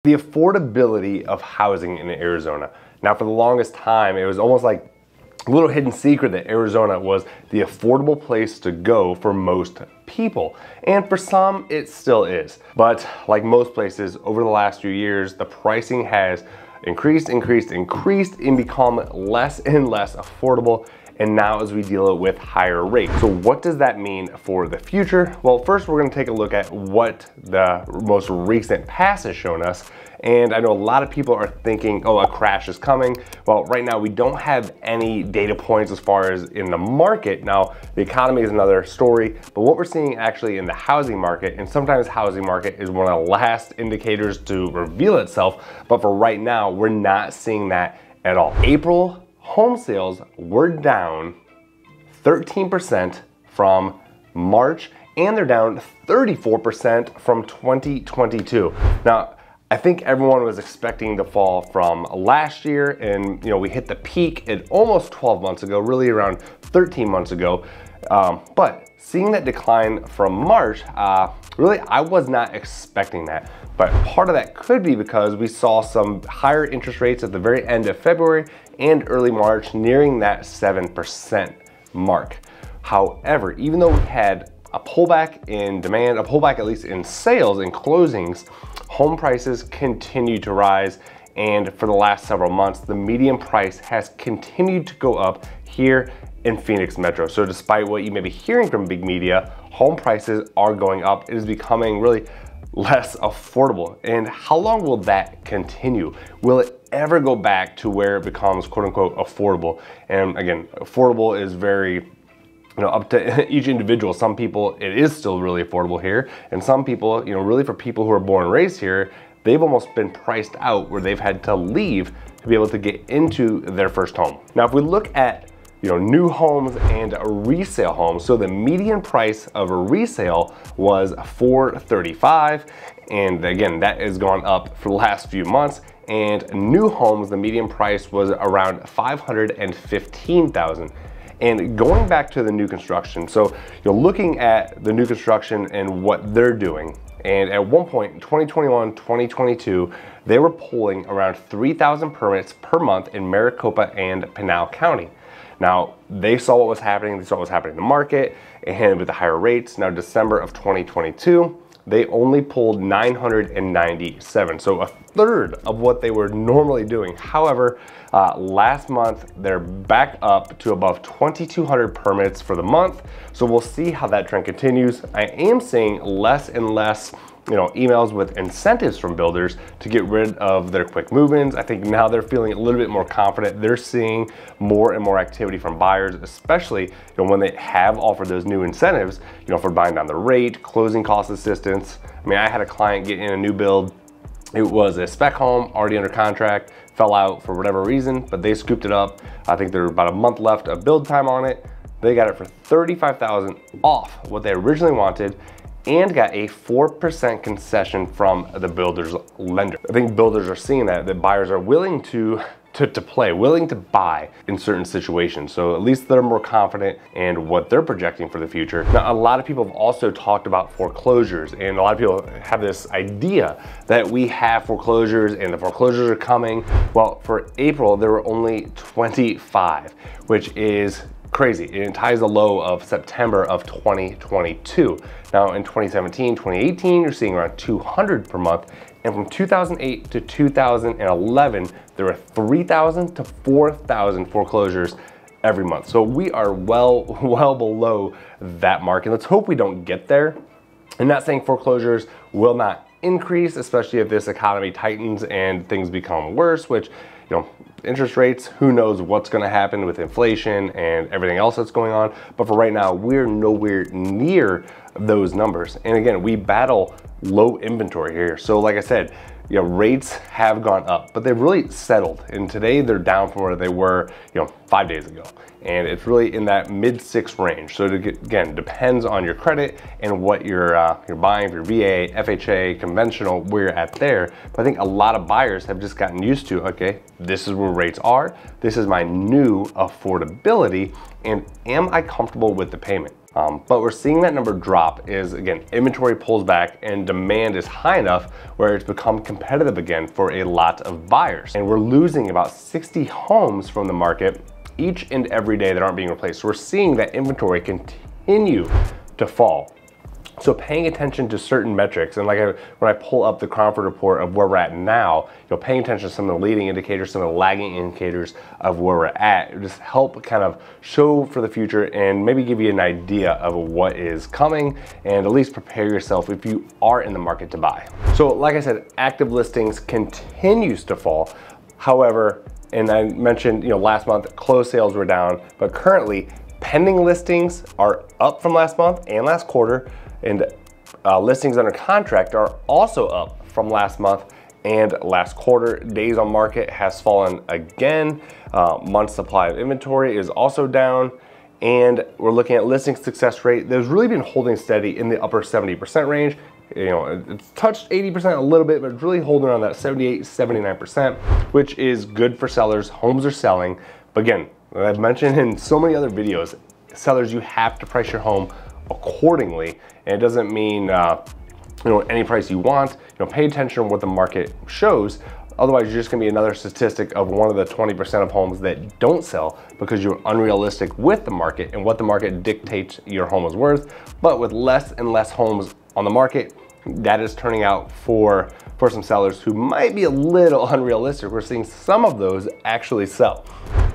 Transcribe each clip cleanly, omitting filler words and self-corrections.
The affordability of housing in Arizona. Now, for the longest time, it was almost like a little hidden secret that Arizona was the affordable place to go for most people. And for some, it still is. But like most places, over the last few years, the pricing has increased and become less and less affordable. And now as we deal with higher rates. So what does that mean for the future? Well, first we're gonna take a look at what the most recent past has shown us. And I know a lot of people are thinking, oh, a crash is coming. Well, right now we don't have any data points as far as in the market. Now, the economy is another story, but what we're seeing actually in the housing market, and sometimes housing market is one of the last indicators to reveal itself, but for right now, we're not seeing that at all. April home sales were down 13% from March, and they're down 34% from 2022. Now, I think everyone was expecting the fall from last year, and we hit the peak at almost 12 months ago, really around 13 months ago. But seeing that decline from March, really I was not expecting that. But part of that could be because we saw some higher interest rates at the very end of February and early March, nearing that 7% mark. However, even though we had a pullback in demand, a pullback at least in sales and closings, home prices continue to rise. And for the last several months, the median price has continued to go up here in Phoenix Metro. So despite what you may be hearing from big media, home prices are going up. It is becoming really less affordable. And how long will that continue? Will it ever go back to where it becomes quote unquote affordable? And again, affordable is very up to each individual. Some people, it is still really affordable here. And some people, really for people who are born and raised here, they've almost been priced out where they've had to leave to be able to get into their first home. Now, if we look at new homes and resale homes, so the median price of a resale was $435, and again, that has gone up for the last few months. And new homes, the median price was around $515,000. And going back to the new construction, so looking at the new construction and what they're doing, and at one point in 2021, 2022, they were pulling around 3,000 permits per month in Maricopa and Pinal County. Now, they saw what was happening, they saw what was happening in the market, and with the higher rates, now December of 2022, they only pulled 997, so a third of what they were normally doing. However, last month, they're back up to above 2,200 permits for the month, so we'll see how that trend continues. I am seeing less and less emails with incentives from builders to get rid of their quick move-ins. I think now they're feeling a little bit more confident. They're seeing more and more activity from buyers, especially when they have offered those new incentives, for buying down the rate, closing cost assistance. I mean, I had a client get in a new build. It was a spec home, already under contract, fell out for whatever reason, but they scooped it up. I think there's about a month left of build time on it. They got it for $35,000 off what they originally wanted, and got a 4% concession from the builder's lender. I think builders are seeing that buyers are willing to willing to buy in certain situations. So at least they're more confident in what they're projecting for the future. Now, a lot of people have also talked about foreclosures, and a lot of people have this idea that we have foreclosures and the foreclosures are coming. Well, for April, there were only 25, which is crazy. It ties the low of September of 2022. Now in 2017, 2018, you're seeing around 200 per month. And from 2008 to 2011, there were 3,000 to 4,000 foreclosures every month. So we are well below that mark. And let's hope we don't get there. I'm not saying foreclosures will not increase, especially if this economy tightens and things become worse, which, interest rates, who knows what's going to happen with inflation and everything else that's going on. But for right now, we're nowhere near those numbers. And again, we battle low inventory here. So like I said, rates have gone up, but they've really settled. And today they're down from where they were, 5 days ago. And it's really in that mid-6 range. So again, depends on your credit and what you're buying, if you're VA, FHA, conventional, where you're at there. But I think a lot of buyers have just gotten used to, okay, this is where rates are. This is my new affordability. And am I comfortable with the payment? But we're seeing that number drop is, again, inventory pulls back and demand is high enough where it's become competitive again for a lot of buyers. And we're losing about 60 homes from the market each and every day that aren't being replaced. So we're seeing that inventory continue to fall. So paying attention to certain metrics, and when I pull up the Cromford report of where we're at now, paying attention to some of the leading indicators, some of the lagging indicators of where we're at, it just help kind of show for the future and maybe give you an idea of what is coming and at least prepare yourself if you are in the market to buy. So like I said, active listings continues to fall. However, and I mentioned, last month closed sales were down, but currently pending listings are up from last month and last quarter. And listings under contract are also up from last month and last quarter. Days on market has fallen again. Month supply of inventory is also down. And we're looking at listing success rate that's really been holding steady in the upper 70% range. It's touched 80% a little bit, but it's really holding on that 78, 79%, which is good for sellers. Homes are selling. But again, I've mentioned in so many other videos, sellers, you have to price your home accordingly, and it doesn't mean any price you want. Pay attention to what the market shows. Otherwise, you're just gonna be another statistic of one of the 20% of homes that don't sell because you're unrealistic with the market and what the market dictates your home is worth. But with less and less homes on the market, that is turning out for some sellers who might be a little unrealistic. We're seeing some of those actually sell.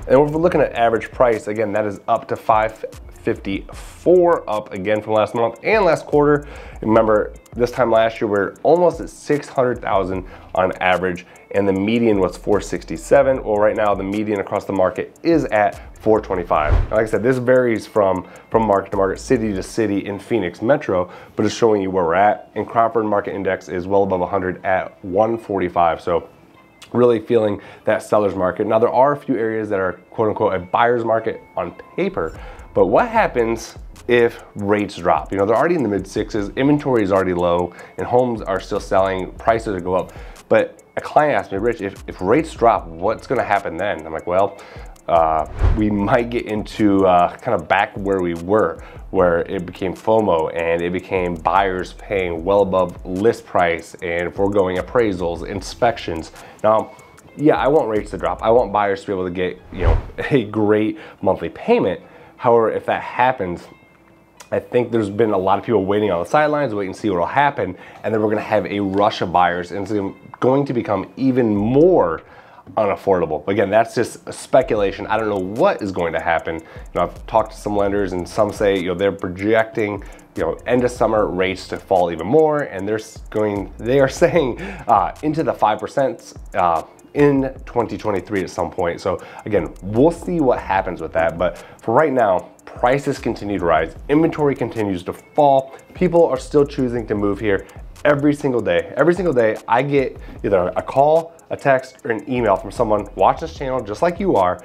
And if we're looking at average price, again, that is up to $554, up again from last month and last quarter. Remember, this time last year, we're almost at $600,000 on average, and the median was $467. Well, right now, the median across the market is at $425. Like I said, this varies from market to market, city to city in Phoenix Metro, but it's showing you where we're at. And Cromford Market Index is well above 100 at 145. So really feeling that seller's market. Now, there are a few areas that are quote unquote a buyer's market on paper, but what happens if rates drop? They're already in the mid sixes, inventory is already low, and homes are still selling, prices go up. But a client asked me, Rich, if rates drop, what's gonna happen then? I'm like, well, we might get into kind of back where we were, where it became FOMO and it became buyers paying well above list price and foregoing appraisals, inspections. Now, yeah, I want rates to drop. I want buyers to be able to get a great monthly payment. However, if that happens, I think there's been a lot of people waiting on the sidelines, waiting to see what will happen, and then we're gonna have a rush of buyers, and it's going to become even more unaffordable. Again, that's just a speculation. I don't know what is going to happen. I've talked to some lenders, and some say they're projecting end of summer rates to fall even more, and they are saying into the 5% in 2023 at some point. So again, we'll see what happens with that. But for right now, prices continue to rise, inventory continues to fall. People are still choosing to move here every single day. Every single day, I get either a call, a text, or an email from someone watching this channel just like you are,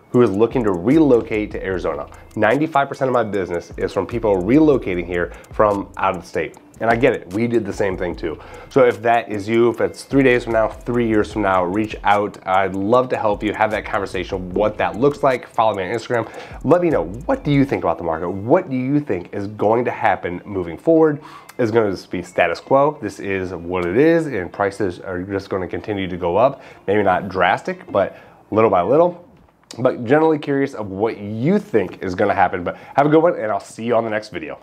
who is looking to relocate to Arizona. 95% of my business is from people relocating here from out of the state. And I get it, we did the same thing too. So if that is you, if it's 3 days from now, 3 years from now, reach out. I'd love to help you have that conversation, what that looks like. Follow me on Instagram. Let me know, what do you think about the market? What do you think is going to happen moving forward? Is going to be status quo. This is what it is, and prices are just going to continue to go up. Maybe not drastic, but little by little. But generally curious of what you think is going to happen. But have a good one, and I'll see you on the next video.